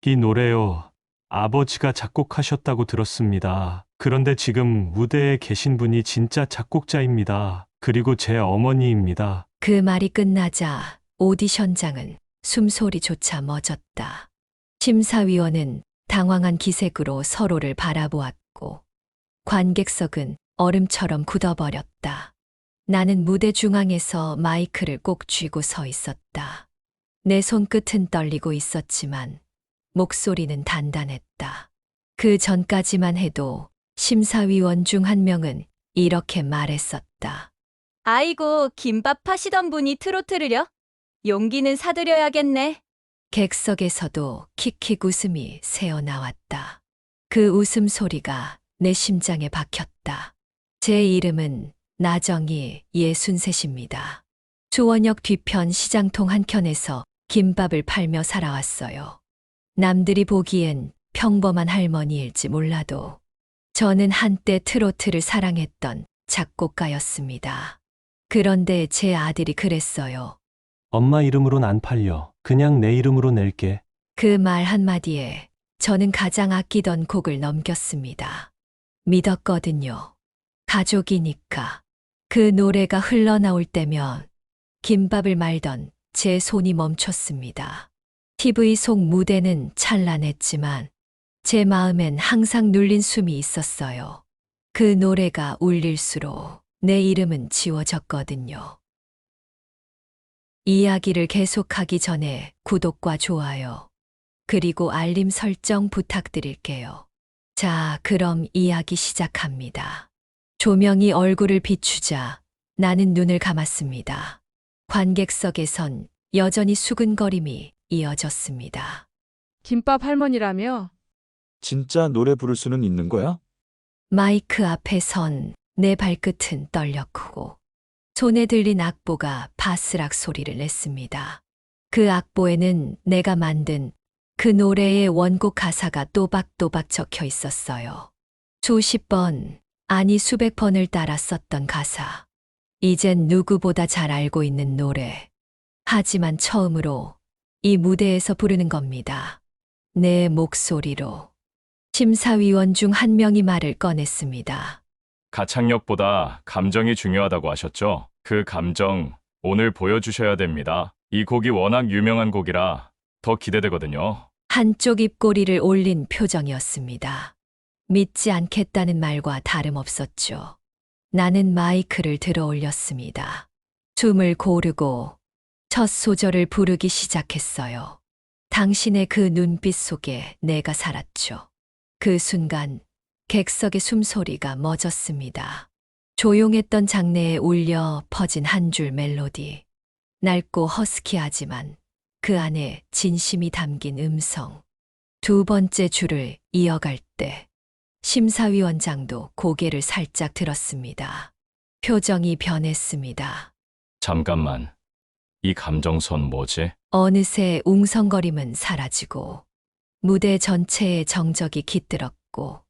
이 노래요. 아버지가 작곡하셨다고 들었습니다. 그런데 지금 무대에 계신 분이 진짜 작곡자입니다. 그리고 제 어머니입니다. 그 말이 끝나자 오디션장은 숨소리조차 멎었다. 심사위원은 당황한 기색으로 서로를 바라보았고 관객석은 얼음처럼 굳어버렸다. 나는 무대 중앙에서 마이크를 꼭 쥐고 서 있었다. 내 손끝은 떨리고 있었지만 목소리는 단단했다. 그 전까지만 해도 심사위원 중 한 명은 이렇게 말했었다. 아이고, 김밥 하시던 분이 트로트를요? 용기는 사드려야겠네. 객석에서도 킥킥 웃음이 새어나왔다. 그 웃음소리가 내 심장에 박혔다. 제 이름은 나정희 63입니다. 조원역 뒤편 시장통 한켠에서 김밥을 팔며 살아왔어요. 남들이 보기엔 평범한 할머니일지 몰라도 저는 한때 트로트를 사랑했던 작곡가였습니다. 그런데 제 아들이 그랬어요. 엄마 이름으론 안 팔려. 그냥 내 이름으로 낼게. 그 말 한마디에 저는 가장 아끼던 곡을 넘겼습니다. 믿었거든요. 가족이니까. 그 노래가 흘러나올 때면 김밥을 말던 제 손이 멈췄습니다. TV 속 무대는 찬란했지만 제 마음엔 항상 눌린 숨이 있었어요. 그 노래가 울릴수록 내 이름은 지워졌거든요. 이야기를 계속하기 전에 구독과 좋아요, 그리고 알림 설정 부탁드릴게요. 자, 그럼 이야기 시작합니다. 조명이 얼굴을 비추자 나는 눈을 감았습니다. 관객석에선 여전히 수근거림이 이어졌습니다. 김밥 할머니라며? 진짜 노래 부를 수는 있는 거야? 마이크 앞에 선 내 발끝은 떨렸고 손에 들린 악보가 바스락 소리를 냈습니다. 그 악보에는 내가 만든 그 노래의 원곡 가사가 또박또박 적혀 있었어요. 수십 번, 아니 수백 번을 따라 썼던 가사. 이젠 누구보다 잘 알고 있는 노래. 하지만 처음으로 이 무대에서 부르는 겁니다. 내 목소리로. 심사위원 중 한 명이 말을 꺼냈습니다. 가창력보다 감정이 중요하다고 하셨죠? 그 감정 오늘 보여주셔야 됩니다. 이 곡이 워낙 유명한 곡이라 더 기대되거든요. 한쪽 입꼬리를 올린 표정이었습니다. 믿지 않겠다는 말과 다름없었죠. 나는 마이크를 들어 올렸습니다. 춤을 고르고 첫 소절을 부르기 시작했어요. 당신의 그 눈빛 속에 내가 살았죠. 그 순간 객석의 숨소리가 멎었습니다. 조용했던 장내에 울려 퍼진 한 줄 멜로디. 낡고 허스키하지만 그 안에 진심이 담긴 음성. 두 번째 줄을 이어갈 때 심사위원장도 고개를 살짝 들었습니다. 표정이 변했습니다. 잠깐만. 이 감정선 뭐지? 어느새 웅성거림은 사라지고 무대 전체에 정적이 깃들었고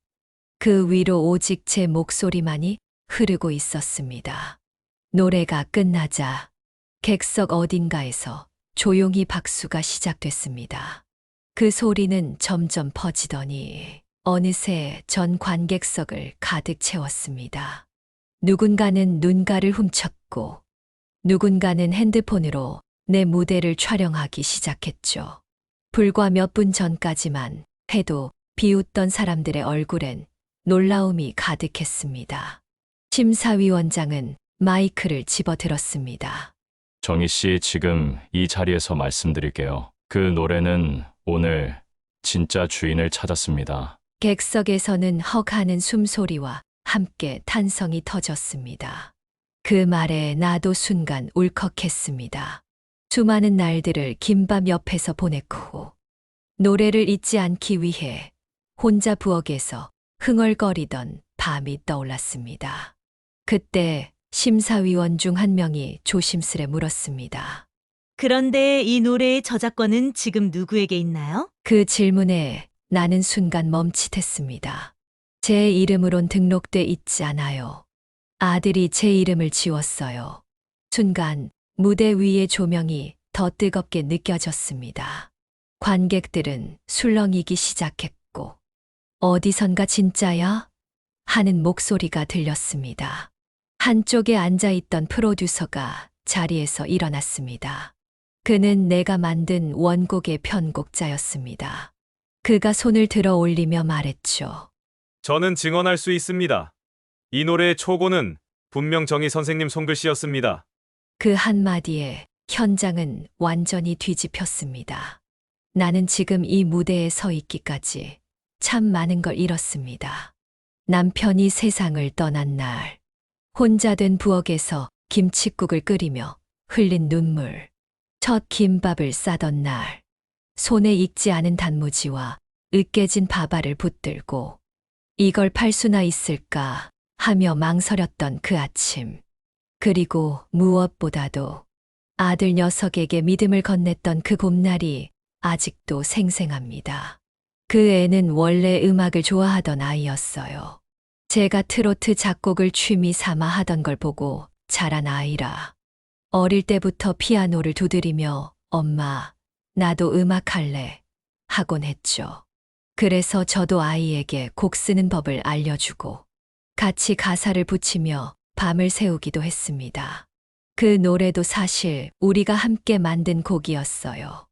그 위로 오직 제 목소리만이 흐르고 있었습니다. 노래가 끝나자 객석 어딘가에서 조용히 박수가 시작됐습니다. 그 소리는 점점 퍼지더니 어느새 전 관객석을 가득 채웠습니다. 누군가는 눈가를 훔쳤고 누군가는 핸드폰으로 내 무대를 촬영하기 시작했죠. 불과 몇 분 전까지만 해도 비웃던 사람들의 얼굴엔 놀라움이 가득했습니다. 심사위원장은 마이크를 집어들었습니다. 정희 씨, 지금 이 자리에서 말씀드릴게요. 그 노래는 오늘 진짜 주인을 찾았습니다. 객석에서는 헉하는 숨소리와 함께 탄성이 터졌습니다. 그 말에 나도 순간 울컥했습니다. 수많은 날들을 김밥 옆에서 보냈고 노래를 잊지 않기 위해 혼자 부엌에서 흥얼거리던 밤이 떠올랐습니다. 그때 심사위원 중 한 명이 조심스레 물었습니다. 그런데 이 노래의 저작권은 지금 누구에게 있나요? 그 질문에 나는 순간 멈칫했습니다. 제 이름으론 등록돼 있지 않아요. 아들이 제 이름을 지웠어요. 순간 무대 위의 조명이 더 뜨겁게 느껴졌습니다. 관객들은 술렁이기 시작했고, 어디선가 진짜야? 하는 목소리가 들렸습니다. 한쪽에 앉아있던 프로듀서가 자리에서 일어났습니다. 그는 내가 만든 원곡의 편곡자였습니다. 그가 손을 들어 올리며 말했죠. 저는 증언할 수 있습니다. 이 노래의 초고는 분명 정희 선생님 손글씨였습니다. 그 한마디에 현장은 완전히 뒤집혔습니다. 나는 지금 이 무대에 서 있기까지 참 많은 걸 잃었습니다. 남편이 세상을 떠난 날, 혼자 된 부엌에서 김칫국을 끓이며 흘린 눈물, 첫 김밥을 싸던 날, 손에 익지 않은 단무지와 으깨진 밥알을 붙들고 이걸 팔 수나 있을까 하며 망설였던 그 아침. 그리고 무엇보다도 아들 녀석에게 믿음을 건넸던 그 봄날이 아직도 생생합니다. 그 애는 원래 음악을 좋아하던 아이였어요. 제가 트로트 작곡을 취미 삼아 하던 걸 보고 자란 아이라. 어릴 때부터 피아노를 두드리며 엄마, 나도 음악 할래 하곤 했죠. 그래서 저도 아이에게 곡 쓰는 법을 알려주고 같이 가사를 붙이며 밤을 새우기도 했습니다. 그 노래도 사실 우리가 함께 만든 곡이었어요.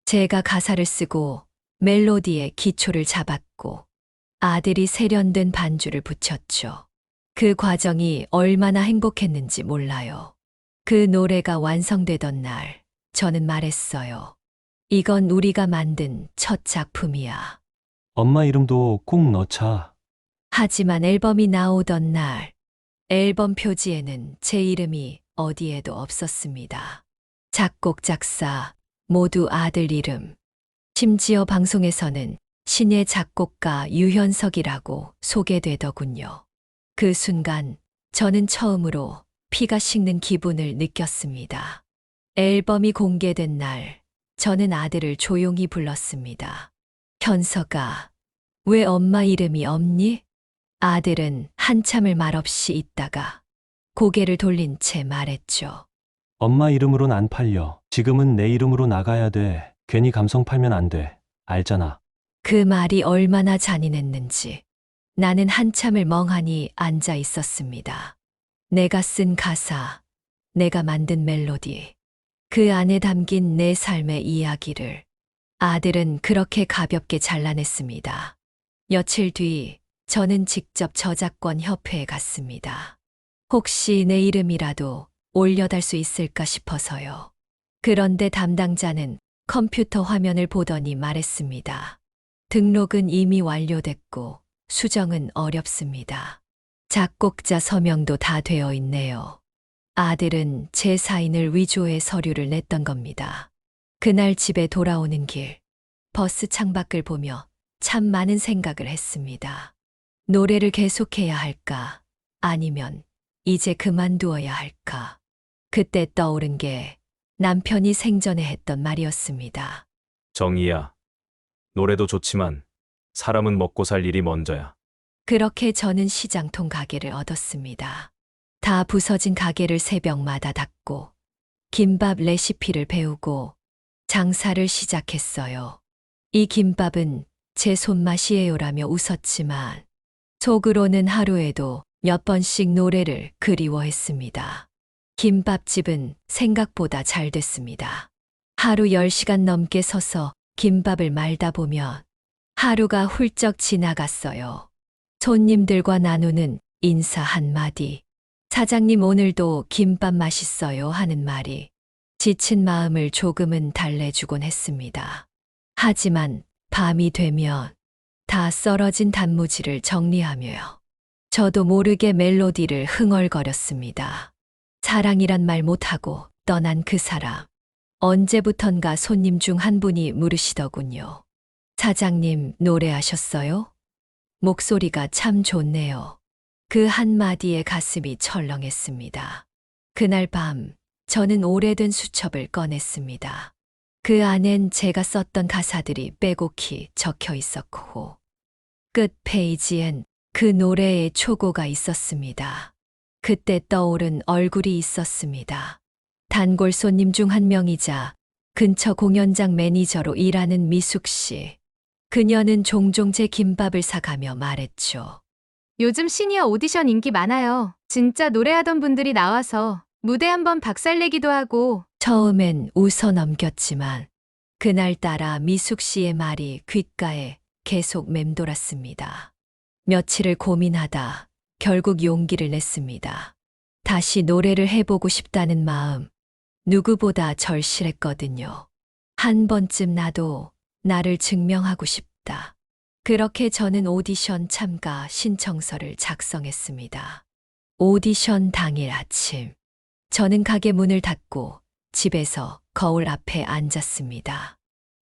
제가 가사를 쓰고 멜로디에 기초를 잡았고 아들이 세련된 반주를 붙였죠. 그 과정이 얼마나 행복했는지 몰라요. 그 노래가 완성되던 날, 저는 말했어요. 이건 우리가 만든 첫 작품이야. 엄마 이름도 꼭 넣자. 하지만 앨범이 나오던 날, 앨범 표지에는 제 이름이 어디에도 없었습니다. 작곡, 작사, 모두 아들 이름. 심지어 방송에서는 신예 작곡가 유현석이라고 소개되더군요. 그 순간 저는 처음으로 피가 식는 기분을 느꼈습니다. 앨범이 공개된 날, 저는 아들을 조용히 불렀습니다. 현석아, 왜 엄마 이름이 없니? 아들은 한참을 말없이 있다가 고개를 돌린 채 말했죠. 엄마 이름으론 안 팔려. 지금은 내 이름으로 나가야 돼. 괜히 감성 팔면 안 돼. 알잖아. 그 말이 얼마나 잔인했는지 나는 한참을 멍하니 앉아 있었습니다. 내가 쓴 가사, 내가 만든 멜로디, 그 안에 담긴 내 삶의 이야기를 아들은 그렇게 가볍게 잘라냈습니다. 며칠 뒤 저는 직접 저작권 협회에 갔습니다. 혹시 내 이름이라도 올려달 수 있을까 싶어서요. 그런데 담당자는 컴퓨터 화면을 보더니 말했습니다. 등록은 이미 완료됐고 수정은 어렵습니다. 작곡자 서명도 다 되어 있네요. 아들은 제 사인을 위조해 서류를 냈던 겁니다. 그날 집에 돌아오는 길, 버스 창밖을 보며 참 많은 생각을 했습니다. 노래를 계속해야 할까? 아니면 이제 그만두어야 할까? 그때 떠오른 게 남편이 생전에 했던 말이었습니다. 정희야, 노래도 좋지만 사람은 먹고 살 일이 먼저야. 그렇게 저는 시장통 가게를 얻었습니다. 다 부서진 가게를 새벽마다 닫고 김밥 레시피를 배우고 장사를 시작했어요. 이 김밥은 제 손맛이에요라며 웃었지만 속으로는 하루에도 몇 번씩 노래를 그리워했습니다. 김밥집은 생각보다 잘 됐습니다. 하루 10시간 넘게 서서 김밥을 말다 보면 하루가 훌쩍 지나갔어요. 손님들과 나누는 인사 한마디, 사장님 오늘도 김밥 맛있어요 하는 말이 지친 마음을 조금은 달래주곤 했습니다. 하지만 밤이 되면 다 썰어진 단무지를 정리하며요. 저도 모르게 멜로디를 흥얼거렸습니다. 사랑이란 말 못하고 떠난 그 사람. 언제부턴가 손님 중 한 분이 물으시더군요. 사장님 노래하셨어요? 목소리가 참 좋네요. 그 한마디에 가슴이 철렁했습니다. 그날 밤 저는 오래된 수첩을 꺼냈습니다. 그 안엔 제가 썼던 가사들이 빼곡히 적혀 있었고 끝 페이지엔 그 노래의 초고가 있었습니다. 그때 떠오른 얼굴이 있었습니다. 단골 손님 중 한 명이자 근처 공연장 매니저로 일하는 미숙 씨. 그녀는 종종 제 김밥을 사가며 말했죠. 요즘 시니어 오디션 인기 많아요. 진짜 노래하던 분들이 나와서 무대 한번 박살내기도 하고. 처음엔 웃어 넘겼지만 그날따라 미숙 씨의 말이 귓가에 계속 맴돌았습니다. 며칠을 고민하다 결국 용기를 냈습니다. 다시 노래를 해보고 싶다는 마음, 누구보다 절실했거든요. 한 번쯤 나도 나를 증명하고 싶다. 그렇게 저는 오디션 참가 신청서를 작성했습니다. 오디션 당일 아침, 저는 가게 문을 닫고 집에서 거울 앞에 앉았습니다.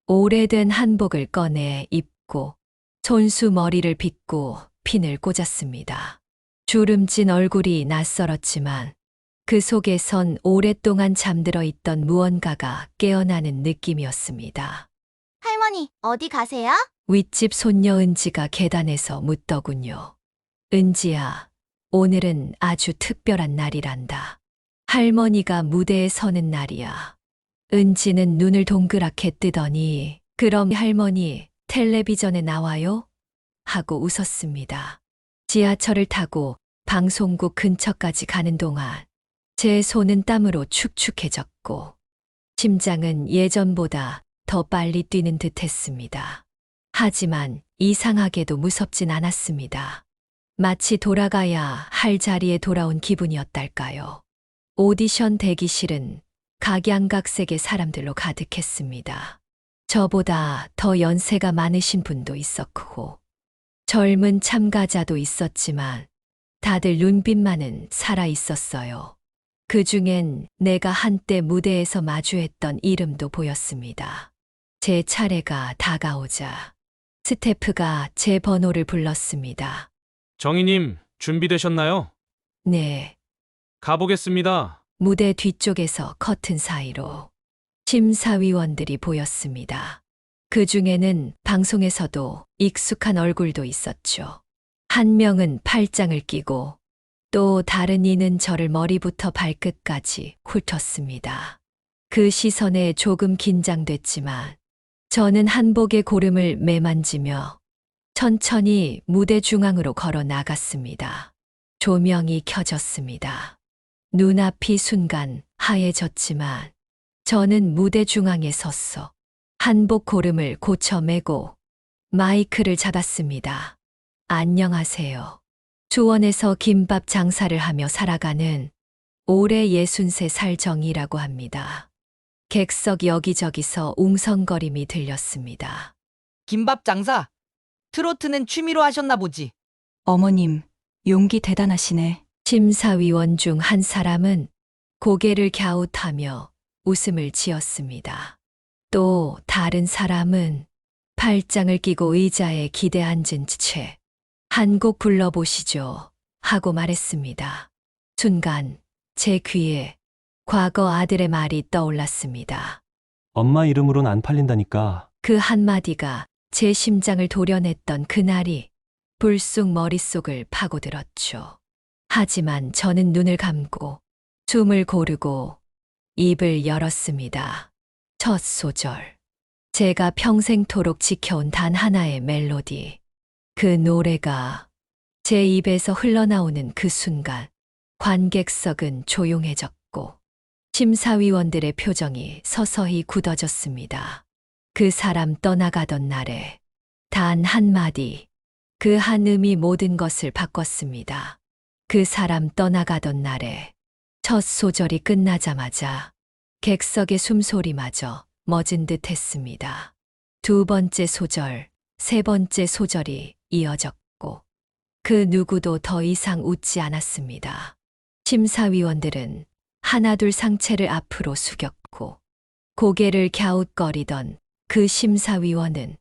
오래된 한복을 꺼내 입고 손수 머리를 빗고 핀을 꽂았습니다. 주름진 얼굴이 낯설었지만 그 속에선 오랫동안 잠들어 있던 무언가가 깨어나는 느낌이었습니다. 할머니, 어디 가세요? 윗집 손녀 은지가 계단에서 묻더군요. 은지야, 오늘은 아주 특별한 날이란다. 할머니가 무대에 서는 날이야. 은지는 눈을 동그랗게 뜨더니 그럼 할머니 텔레비전에 나와요? 하고 웃었습니다. 지하철을 타고 방송국 근처까지 가는 동안 제 손은 땀으로 축축해졌고 심장은 예전보다 더 빨리 뛰는 듯 했습니다. 하지만 이상하게도 무섭진 않았습니다. 마치 돌아가야 할 자리에 돌아온 기분이었달까요. 오디션 대기실은 각양각색의 사람들로 가득했습니다. 저보다 더 연세가 많으신 분도 있었고 젊은 참가자도 있었지만 다들 눈빛만은 살아 있었어요. 그 중엔 내가 한때 무대에서 마주했던 이름도 보였습니다. 제 차례가 다가오자 스태프가 제 번호를 불렀습니다. 정희님, 준비되셨나요? 네, 가보겠습니다. 무대 뒤쪽에서 커튼 사이로 심사위원들이 보였습니다. 그 중에는 방송에서도 익숙한 얼굴도 있었죠. 한 명은 팔짱을 끼고 또 다른 이는 저를 머리부터 발끝까지 훑었습니다. 그 시선에 조금 긴장됐지만 저는 한복의 고름을 매만지며 천천히 무대 중앙으로 걸어 나갔습니다. 조명이 켜졌습니다. 눈앞이 순간 하얘졌지만 저는 무대 중앙에 섰어 한복 고름을 고쳐매고 마이크를 잡았습니다. 안녕하세요. 수원에서 김밥 장사를 하며 살아가는 올해 63살 정이라고 합니다. 객석 여기저기서 웅성거림이 들렸습니다. 김밥 장사? 트로트는 취미로 하셨나 보지? 어머님, 용기 대단하시네. 심사위원 중 한 사람은 고개를 갸웃하며 웃음을 지었습니다. 또 다른 사람은 팔짱을 끼고 의자에 기대 앉은 채 한 곡 불러보시죠 하고 말했습니다. 순간 제 귀에 과거 아들의 말이 떠올랐습니다. 엄마 이름으론 안 팔린다니까. 그 한마디가 제 심장을 도려냈던 그날이 불쑥 머릿속을 파고들었죠. 하지만 저는 눈을 감고 숨을 고르고 입을 열었습니다. 첫 소절. 제가 평생토록 지켜온 단 하나의 멜로디. 그 노래가 제 입에서 흘러나오는 그 순간 관객석은 조용해졌고 심사위원들의 표정이 서서히 굳어졌습니다. 그 사람 떠나가던 날에 단 한마디, 그 한음이 모든 것을 바꿨습니다. 그 사람 떠나가던 날에 첫 소절이 끝나자마자 객석의 숨소리마저 멎은 듯 했습니다. 두 번째 소절, 세 번째 소절이 이어졌고 그 누구도 더 이상 웃지 않았습니다. 심사위원들은 하나둘 상체를 앞으로 숙였고 고개를 갸웃거리던 그 심사위원은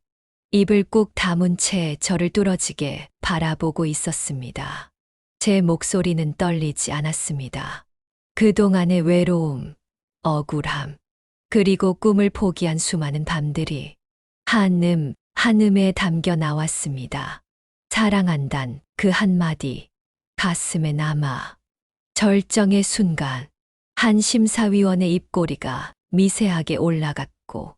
입을 꾹 다문 채 저를 뚫어지게 바라보고 있었습니다. 제 목소리는 떨리지 않았습니다. 그동안의 외로움, 억울함, 그리고 꿈을 포기한 수많은 밤들이 한음에 담겨 나왔습니다. 사랑한단 그 한마디, 가슴에 남아. 절정의 순간, 한 심사위원의 입꼬리가 미세하게 올라갔고 터졌고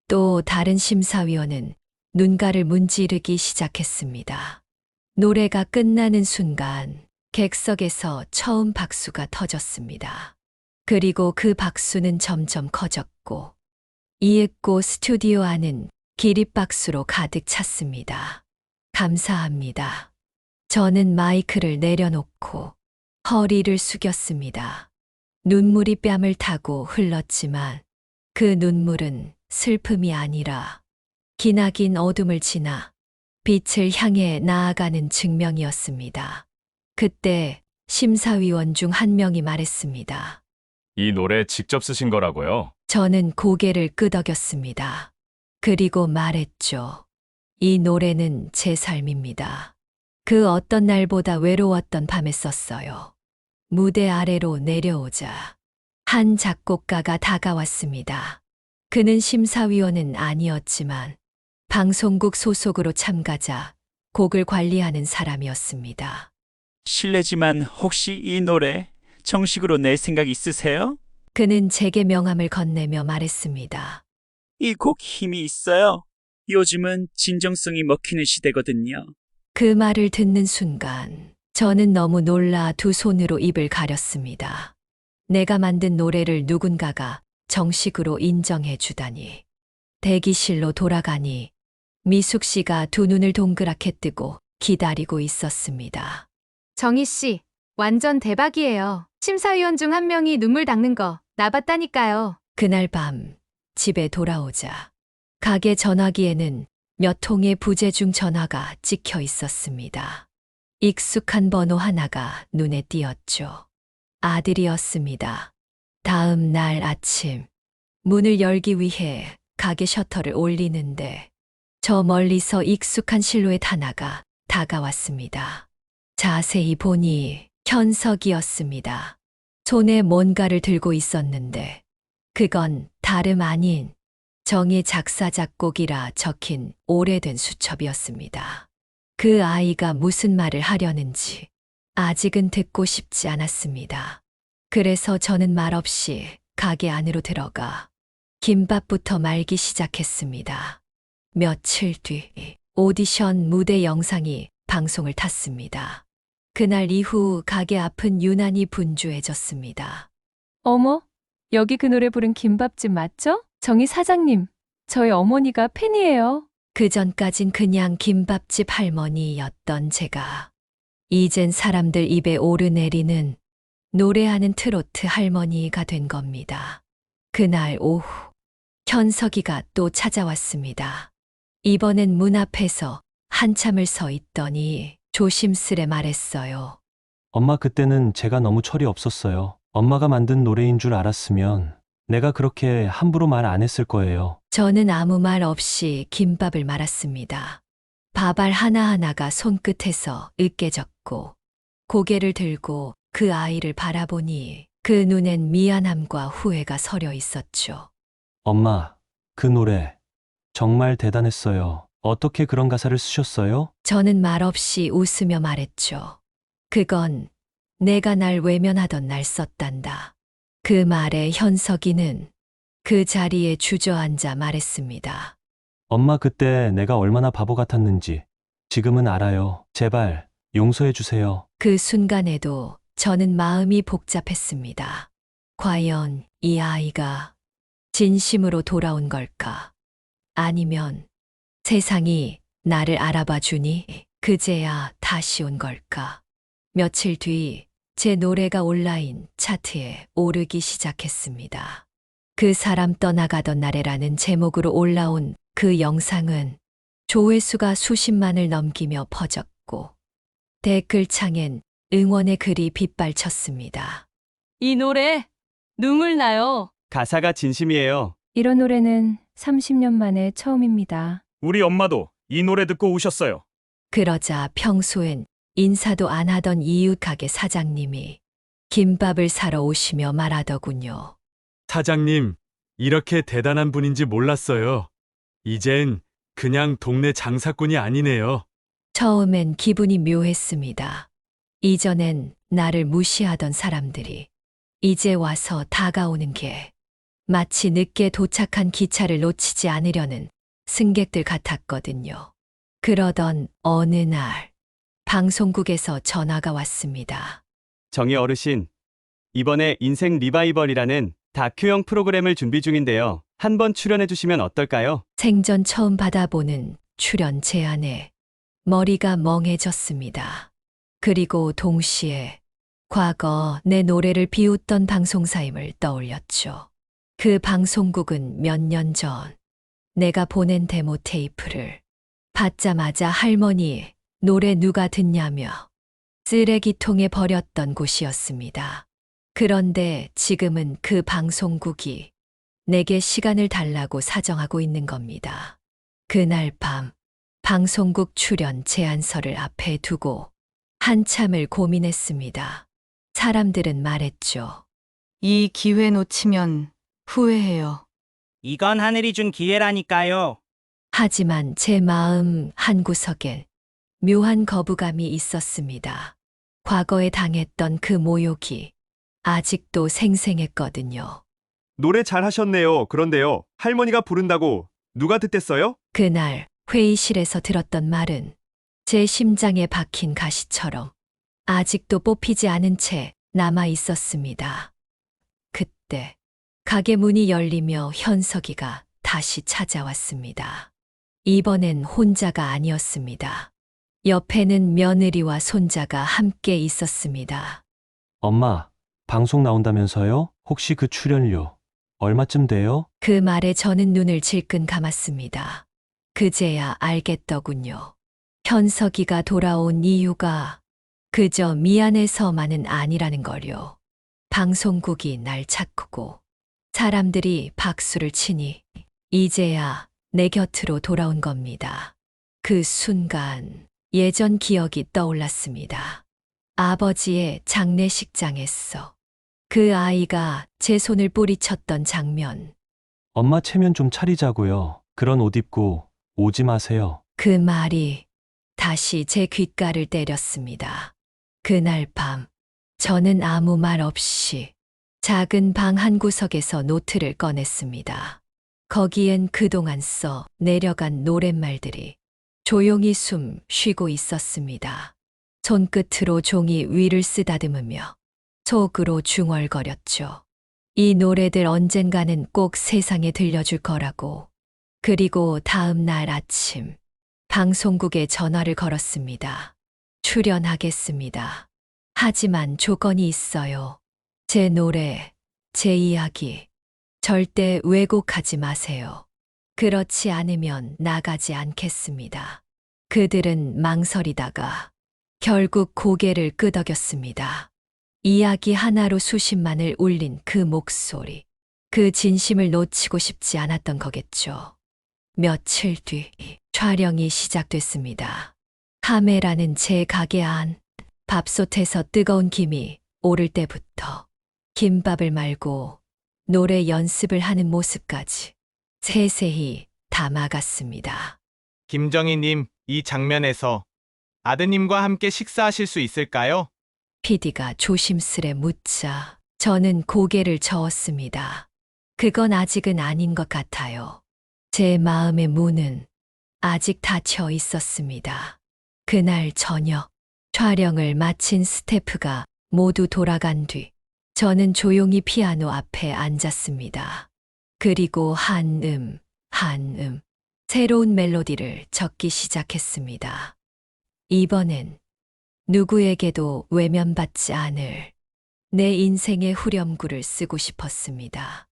또 다른 심사위원은 눈가를 문지르기 시작했습니다. 노래가 끝나는 순간 객석에서 처음 박수가 터졌습니다. 그리고 그 박수는 점점 커졌고 이윽고 스튜디오 안은 기립박수로 가득 찼습니다. 감사합니다. 저는 마이크를 내려놓고 허리를 숙였습니다. 눈물이 뺨을 타고 흘렀지만 그 눈물은 슬픔이 아니라 기나긴 어둠을 지나 빛을 향해 나아가는 증명이었습니다. 그때 심사위원 중 한 명이 말했습니다. 이 노래 직접 쓰신 거라고요? 저는 고개를 끄덕였습니다. 그리고 말했죠. 이 노래는 제 삶입니다. 그 어떤 날보다 외로웠던 밤에 썼어요. 무대 아래로 내려오자 한 작곡가가 다가왔습니다. 그는 심사위원은 아니었지만 방송국 소속으로 참가자 곡을 관리하는 사람이었습니다. 실례지만 혹시 이 노래 정식으로 낼 생각 있으세요? 그는 제게 명함을 건네며 말했습니다. 이 곡 힘이 있어요. 요즘은 진정성이 먹히는 시대거든요. 그 말을 듣는 순간 저는 너무 놀라 두 손으로 입을 가렸습니다. 내가 만든 노래를 누군가가 정식으로 인정해 주다니. 대기실로 돌아가니 미숙 씨가 두 눈을 동그랗게 뜨고 기다리고 있었습니다. 정희 씨, 완전 대박이에요. 심사위원 중 한 명이 눈물 닦는 거 나 봤다니까요. 그날 밤 집에 돌아오자 가게 전화기에는 몇 통의 부재중 전화가 찍혀 있었습니다. 익숙한 번호 하나가 눈에 띄었죠. 아들이었습니다. 다음 날 아침 문을 열기 위해 가게 셔터를 올리는데 저 멀리서 익숙한 실루엣 하나가 다가왔습니다. 자세히 보니 현석이었습니다. 손에 뭔가를 들고 있었는데 그건 다름 아닌 정의 작사 작곡이라 적힌 오래된 수첩이었습니다. 그 아이가 무슨 말을 하려는지 아직은 듣고 싶지 않았습니다. 그래서 저는 말없이 가게 안으로 들어가 김밥부터 말기 시작했습니다. 며칠 뒤 오디션 무대 영상이 방송을 탔습니다. 그날 이후 가게 앞은 유난히 분주해졌습니다. 어머, 여기 그 노래 부른 김밥집 맞죠? 정희 사장님, 저희 어머니가 팬이에요. 그전까진 그냥 김밥집 할머니였던 제가 이젠 사람들 입에 오르내리는 노래하는 트로트 할머니가 된 겁니다. 그날 오후 현석이가 또 찾아왔습니다. 이번엔 문 앞에서 한참을 서 있더니 조심스레 말했어요. 엄마, 그때는 제가 너무 철이 없었어요. 엄마가 만든 노래인 줄 알았으면 내가 그렇게 함부로 말 안 했을 거예요. 저는 아무 말 없이 김밥을 말았습니다. 밥알 하나하나가 손끝에서 으깨졌고 고개를 들고 그 아이를 바라보니 그 눈엔 미안함과 후회가 서려 있었죠. 엄마, 그 노래 정말 대단했어요. 어떻게 그런 가사를 쓰셨어요? 저는 말없이 웃으며 말했죠. 그건 내가 날 외면하던 날 썼단다. 그 말에 현석이는 그 자리에 주저앉아 말했습니다. 엄마, 그때 내가 얼마나 바보 같았는지 지금은 알아요. 제발 용서해 주세요. 그 순간에도 저는 마음이 복잡했습니다. 과연 이 아이가 진심으로 돌아온 걸까? 아니면 세상이 나를 알아봐 주니 그제야 다시 온 걸까? 며칠 뒤 제 노래가 온라인 차트에 오르기 시작했습니다. 그 사람 떠나가던 날에라는 제목으로 올라온 그 영상은 조회수가 수십만을 넘기며 퍼졌고 댓글창엔 응원의 글이 빗발쳤습니다. 이 노래 눈물 나요. 가사가 진심이에요. 이런 노래는 30년 만에 처음입니다. 우리 엄마도 이 노래 듣고 우셨어요. 그러자 평소엔 인사도 안 하던 이웃 가게 사장님이 김밥을 사러 오시며 말하더군요. 사장님, 이렇게 대단한 분인지 몰랐어요. 이젠 그냥 동네 장사꾼이 아니네요. 처음엔 기분이 묘했습니다. 이전엔 나를 무시하던 사람들이 이제 와서 다가오는 게 마치 늦게 도착한 기차를 놓치지 않으려는 승객들 같았거든요. 그러던 어느 날 방송국에서 전화가 왔습니다. 정희 어르신, 이번에 인생 리바이벌이라는 다큐형 프로그램을 준비 중인데요. 한번 출연해 주시면 어떨까요? 생전 처음 받아보는 출연 제안에 머리가 멍해졌습니다. 그리고 동시에 과거 내 노래를 비웃던 방송사임을 떠올렸죠. 그 방송국은 몇 년 전 내가 보낸 데모 테이프를 받자마자 할머니 노래 누가 듣냐며 쓰레기통에 버렸던 곳이었습니다. 그런데 지금은 그 방송국이 내게 시간을 달라고 사정하고 있는 겁니다. 그날 밤 방송국 출연 제안서를 앞에 두고 한참을 고민했습니다. 사람들은 말했죠. 이 기회 놓치면 후회해요. 이건 하늘이 준 기회라니까요. 하지만 제 마음 한구석엔 묘한 거부감이 있었습니다. 과거에 당했던 그 모욕이 아직도 생생했거든요. 노래 잘하셨네요. 그런데요, 할머니가 부른다고 누가 듣댔어요? 그날 회의실에서 들었던 말은 제 심장에 박힌 가시처럼 아직도 뽑히지 않은 채 남아 있었습니다. 그때 가게 문이 열리며 현석이가 다시 찾아왔습니다. 이번엔 혼자가 아니었습니다. 옆에는 며느리와 손자가 함께 있었습니다. 엄마, 방송 나온다면서요? 혹시 그 출연료 얼마쯤 돼요? 그 말에 저는 눈을 질끈 감았습니다. 그제야 알겠더군요. 현석이가 돌아온 이유가 그저 미안해서만은 아니라는 걸요. 방송국이 날 찾고 사람들이 박수를 치니 이제야 내 곁으로 돌아온 겁니다. 그 순간 예전 기억이 떠올랐습니다. 아버지의 장례식장에서 그 아이가 제 손을 뿌리쳤던 장면. 엄마 체면 좀 차리자고요. 그런 옷 입고 오지 마세요. 그 말이 다시 제 귓가를 때렸습니다. 그날 밤 저는 아무 말 없이 작은 방 한 구석에서 노트를 꺼냈습니다. 거기엔 그동안 써 내려간 노랫말들이 조용히 숨 쉬고 있었습니다. 손끝으로 종이 위를 쓰다듬으며 속으로 중얼거렸죠. 이 노래들 언젠가는 꼭 세상에 들려줄 거라고. 그리고 다음 날 아침 방송국에 전화를 걸었습니다. 출연하겠습니다. 하지만 조건이 있어요. 제 노래, 제 이야기 절대 왜곡하지 마세요. 그렇지 않으면 나가지 않겠습니다. 그들은 망설이다가 결국 고개를 끄덕였습니다. 이야기 하나로 수십만을 울린 그 목소리. 그 진심을 놓치고 싶지 않았던 거겠죠. 며칠 뒤 촬영이 시작됐습니다. 카메라는 제 가게 안 밥솥에서 뜨거운 김이 오를 때부터 김밥을 말고 노래 연습을 하는 모습까지 세세히 담아갔습니다. 김정희님, 이 장면에서 아드님과 함께 식사하실 수 있을까요? PD가 조심스레 묻자 저는 고개를 저었습니다. 그건 아직은 아닌 것 같아요. 제 마음의 문은 아직 닫혀 있었습니다. 그날 저녁 촬영을 마친 스태프가 모두 돌아간 뒤 저는 조용히 피아노 앞에 앉았습니다. 그리고 한음 새로운 멜로디를 적기 시작했습니다. 이번엔 누구에게도 외면받지 않을 내 인생의 후렴구를 쓰고 싶었습니다.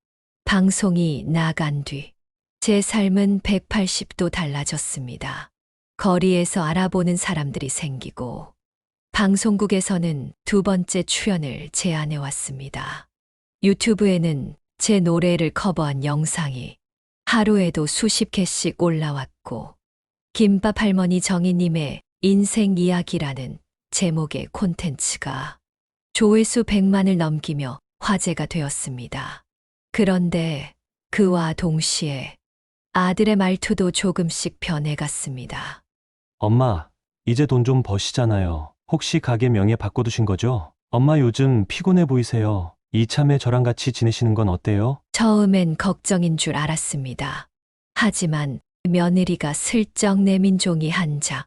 방송이 나간 뒤 제 삶은 180도 달라졌습니다. 거리에서 알아보는 사람들이 생기고 방송국에서는 두 번째 출연을 제안해 왔습니다. 유튜브에는 제 노래를 커버한 영상이 하루에도 수십 개씩 올라왔고 김밥 할머니 정희님의 인생 이야기라는 제목의 콘텐츠가 조회수 100만을 넘기며 화제가 되었습니다. 그런데 그와 동시에 아들의 말투도 조금씩 변해갔습니다. 엄마, 이제 돈 좀 버시잖아요. 혹시 가게 명예 바꿔두신 거죠? 엄마 요즘 피곤해 보이세요. 이참에 저랑 같이 지내시는 건 어때요? 처음엔 걱정인 줄 알았습니다. 하지만 며느리가 슬쩍 내민 종이 한 장,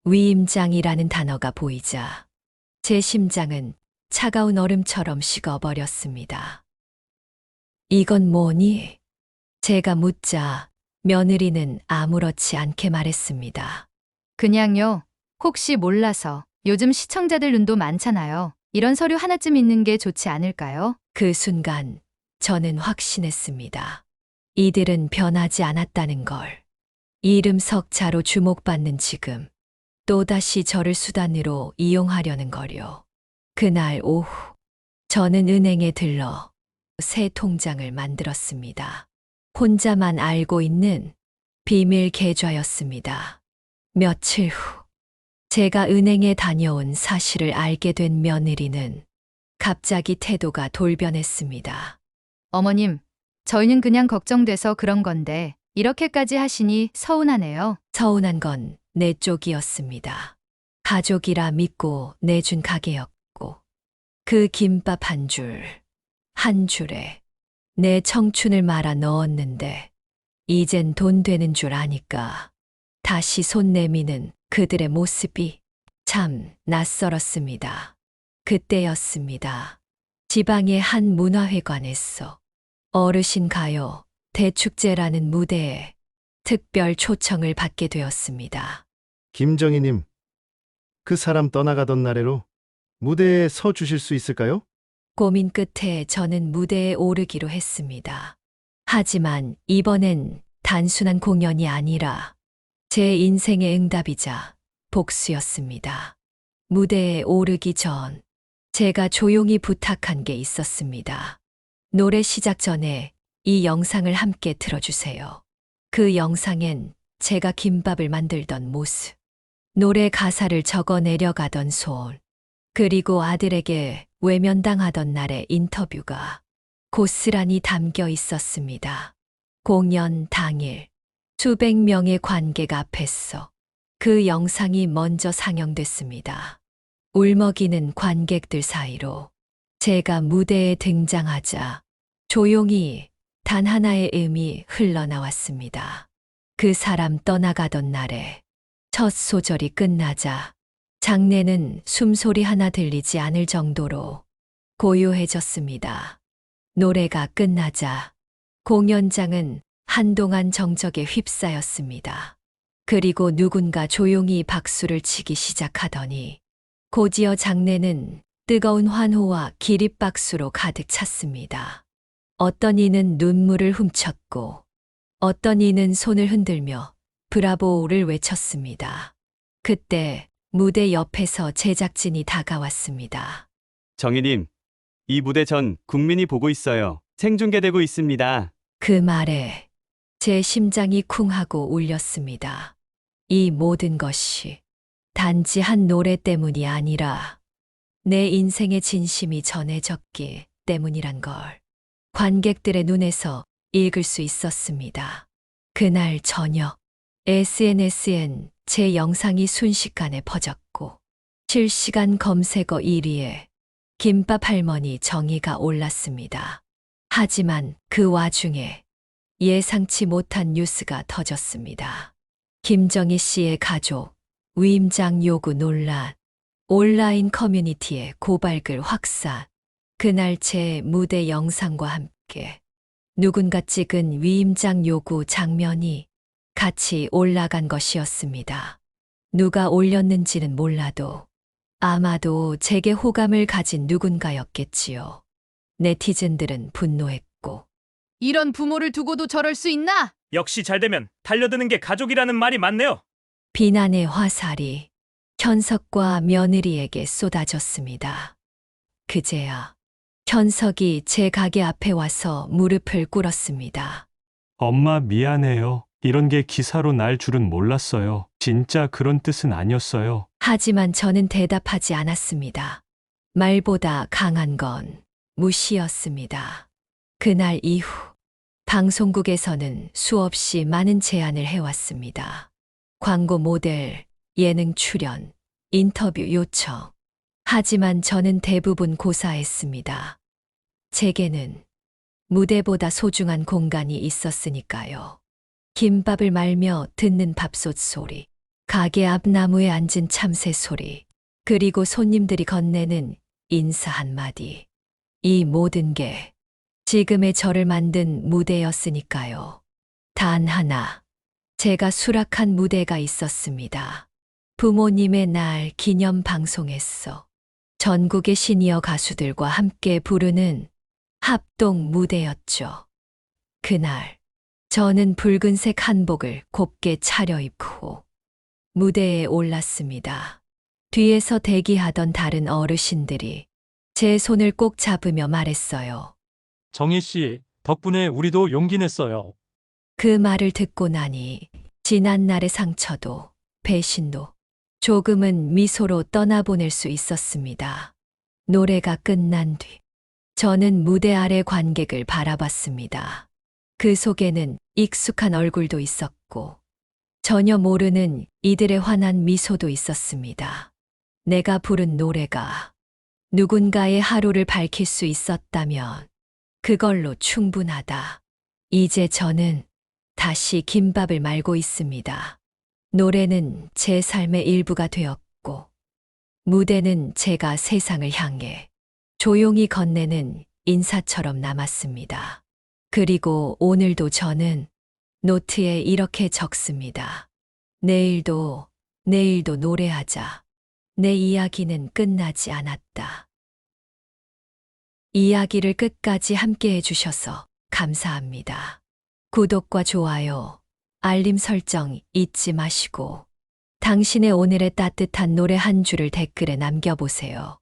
위임장이라는 단어가 보이자 제 심장은 차가운 얼음처럼 식어버렸습니다. 이건 뭐니? 제가 묻자 며느리는 아무렇지 않게 말했습니다. 그냥요. 혹시 몰라서. 요즘 시청자들 눈도 많잖아요. 이런 서류 하나쯤 있는 게 좋지 않을까요? 그 순간 저는 확신했습니다. 이들은 변하지 않았다는 걸. 이름 석자로 주목받는 지금 또다시 저를 수단으로 이용하려는 거요. 그날 오후 저는 은행에 들러 새 통장을 만들었습니다. 혼자만 알고 있는 비밀 계좌였습니다. 며칠 후 제가 은행에 다녀온 사실을 알게 된 며느리는 갑자기 태도가 돌변했습니다. 어머님, 저희는 그냥 걱정돼서 그런 건데 이렇게까지 하시니 서운하네요. 서운한 건 내 쪽이었습니다. 가족이라 믿고 내준 가게였고 그 김밥 한 줄에 내 청춘을 말아 넣었는데 이젠 돈 되는 줄 아니까 다시 손 내미는 그들의 모습이 참 낯설었습니다. 그때였습니다. 지방의 한 문화회관에서 어르신 가요 대축제라는 무대에 특별 초청을 받게 되었습니다. 김정희님, 그 사람 떠나가던 날에로 무대에 서 주실 수 있을까요? 고민 끝에 저는 무대에 오르기로 했습니다. 하지만 이번엔 단순한 공연이 아니라 제 인생의 응답이자 복수였습니다. 무대에 오르기 전 제가 조용히 부탁한 게 있었습니다. 노래 시작 전에 이 영상을 함께 틀어주세요. 그 영상엔 제가 김밥을 만들던 모습, 노래 가사를 적어 내려가던 손, 그리고 아들에게 외면당하던 날의 인터뷰가 고스란히 담겨 있었습니다. 공연 당일 수백 명의 관객 앞에서 그 영상이 먼저 상영됐습니다. 울먹이는 관객들 사이로 제가 무대에 등장하자 조용히 단 하나의 음이 흘러나왔습니다. 그 사람 떠나가던 날에 첫 소절이 끝나자 장내는 숨소리 하나 들리지 않을 정도로 고요해졌습니다. 노래가 끝나자 공연장은 한동안 정적에 휩싸였습니다. 그리고 누군가 조용히 박수를 치기 시작하더니 곧이어 장내는 뜨거운 환호와 기립박수로 가득 찼습니다. 어떤 이는 눈물을 훔쳤고 어떤 이는 손을 흔들며 브라보를 외쳤습니다. 그때 무대 옆에서 제작진이 다가왔습니다. 정희님, 이 무대 전 국민이 보고 있어요. 생중계되고 있습니다. 그 말에 제 심장이 쿵 하고 울렸습니다. 이 모든 것이 단지 한 노래 때문이 아니라 내 인생의 진심이 전해졌기 때문이란 걸 관객들의 눈에서 읽을 수 있었습니다. 그날 저녁 SNS엔 제 영상이 순식간에 퍼졌고 실시간 검색어 1위에 김밥 할머니 정희가 올랐습니다. 하지만 그 와중에 예상치 못한 뉴스가 터졌습니다. 김정희 씨의 가족, 위임장 요구 논란, 온라인 커뮤니티의 고발글 확산, 그날 제 무대 영상과 함께 누군가 찍은 위임장 요구 장면이 같이 올라간 것이었습니다. 누가 올렸는지는 몰라도 아마도 제게 호감을 가진 누군가였겠지요. 네티즌들은 분노했고 이런 부모를 두고도 저럴 수 있나? 역시 잘되면 달려드는 게 가족이라는 말이 맞네요. 비난의 화살이 현석과 며느리에게 쏟아졌습니다. 그제야 현석이 제 가게 앞에 와서 무릎을 꿇었습니다. 엄마 미안해요. 이런 게 기사로 날 줄은 몰랐어요. 진짜 그런 뜻은 아니었어요. 하지만 저는 대답하지 않았습니다. 말보다 강한 건 무시였습니다. 그날 이후 방송국에서는 수없이 많은 제안을 해왔습니다. 광고 모델, 예능 출연, 인터뷰 요청. 하지만 저는 대부분 고사했습니다. 제게는 무대보다 소중한 공간이 있었으니까요. 김밥을 말며 듣는 밥솥 소리, 가게 앞 나무에 앉은 참새 소리, 그리고 손님들이 건네는 인사 한마디. 이 모든 게 지금의 저를 만든 무대였으니까요. 단 하나, 제가 수락한 무대가 있었습니다. 부모님의 날 기념 방송에서 전국의 시니어 가수들과 함께 부르는 합동 무대였죠. 그날 저는 붉은색 한복을 곱게 차려입고 무대에 올랐습니다. 뒤에서 대기하던 다른 어르신들이 제 손을 꼭 잡으며 말했어요. 정희 씨, 덕분에 우리도 용기 냈어요. 그 말을 듣고 나니 지난 날의 상처도 배신도 조금은 미소로 떠나보낼 수 있었습니다. 노래가 끝난 뒤 저는 무대 아래 관객을 바라봤습니다. 그 속에는 익숙한 얼굴도 있었고 전혀 모르는 이들의 환한 미소도 있었습니다. 내가 부른 노래가 누군가의 하루를 밝힐 수 있었다면 그걸로 충분하다. 이제 저는 다시 김밥을 말고 있습니다. 노래는 제 삶의 일부가 되었고 무대는 제가 세상을 향해 조용히 건네는 인사처럼 남았습니다. 그리고 오늘도 저는 노트에 이렇게 적습니다. 내일도 노래하자. 내 이야기는 끝나지 않았다. 이야기를 끝까지 함께 해주셔서 감사합니다. 구독과 좋아요, 알림 설정 잊지 마시고 당신의 오늘의 따뜻한 노래 한 줄을 댓글에 남겨보세요.